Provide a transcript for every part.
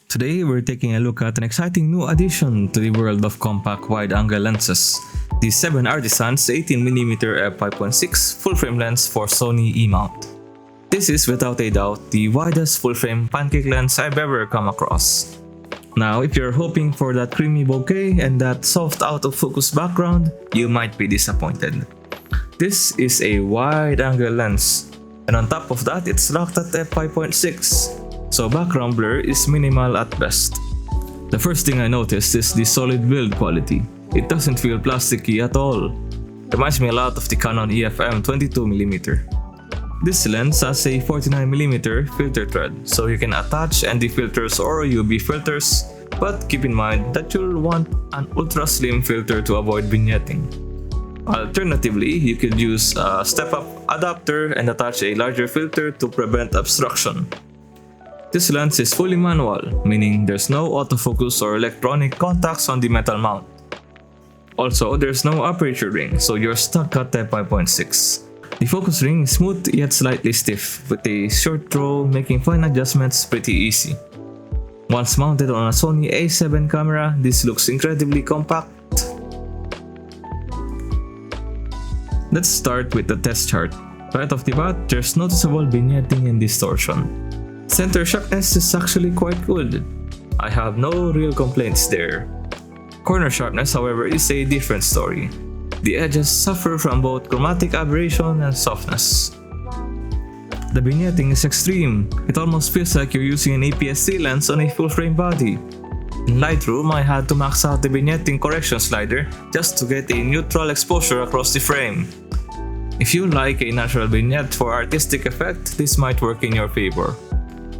Today we're taking a look at an exciting new addition to the world of compact wide-angle lenses, the 7Artisans 18mm f5.6 full-frame lens for Sony E-mount. This is without a doubt the widest full-frame pancake lens I've ever come across. Now, if you're hoping for that creamy bokeh and that soft out-of-focus background, you might be disappointed. This is a wide-angle lens, and on top of that, it's locked at f5.6. So background blur is minimal at best. The first thing I noticed is the solid build quality. It doesn't feel plasticky at all. Reminds me a lot of the Canon EFM 22mm. This lens has a 49mm filter thread, so you can attach ND filters or UV filters, but keep in mind that you'll want an ultra slim filter to avoid vignetting. Alternatively, you could use a step-up adapter and attach a larger filter to prevent obstruction. This lens is fully manual, meaning there's no autofocus or electronic contacts on the metal mount. Also, there's no aperture ring, so you're stuck at f5.6. The focus ring is smooth yet slightly stiff, with a short throw making fine adjustments pretty easy. Once mounted on a Sony A7 camera, this looks incredibly compact. Let's start with the test chart. Right off the bat, there's noticeable vignetting and distortion. Center sharpness is actually quite good. I have no real complaints there. Corner sharpness, however, is a different story. The edges suffer from both chromatic aberration and softness. The vignetting is extreme. It almost feels like you're using an APS-C lens on a full-frame body. In Lightroom, I had to max out the vignetting correction slider just to get a neutral exposure across the frame. If you like a natural vignette for artistic effect, this might work in your favor.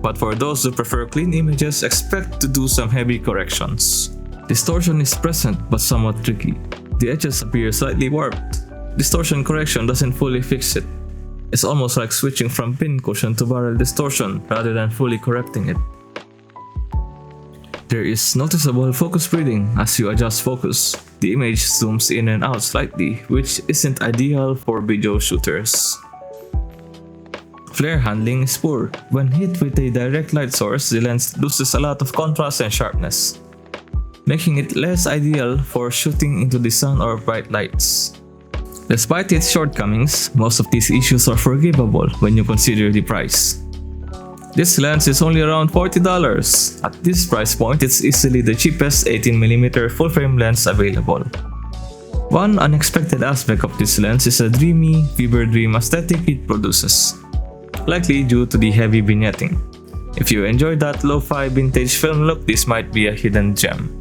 But for those who prefer clean images, expect to do some heavy corrections. Distortion is present but somewhat tricky. The edges appear slightly warped. Distortion correction doesn't fully fix it. It's almost like switching from pincushion to barrel distortion rather than fully correcting it. There is noticeable focus breathing as you adjust focus. The image zooms in and out slightly, which isn't ideal for video shooters. Flare handling is poor. When hit with a direct light source, the lens loses a lot of contrast and sharpness, making it less ideal for shooting into the sun or bright lights. Despite its shortcomings, most of these issues are forgivable when you consider the price. This lens is only around $40. At this price point, it's easily the cheapest 18mm full-frame lens available. One unexpected aspect of this lens is a dreamy, fever dream aesthetic it produces, likely due to the heavy vignetting. If you enjoy that lo-fi vintage film look, this might be a hidden gem.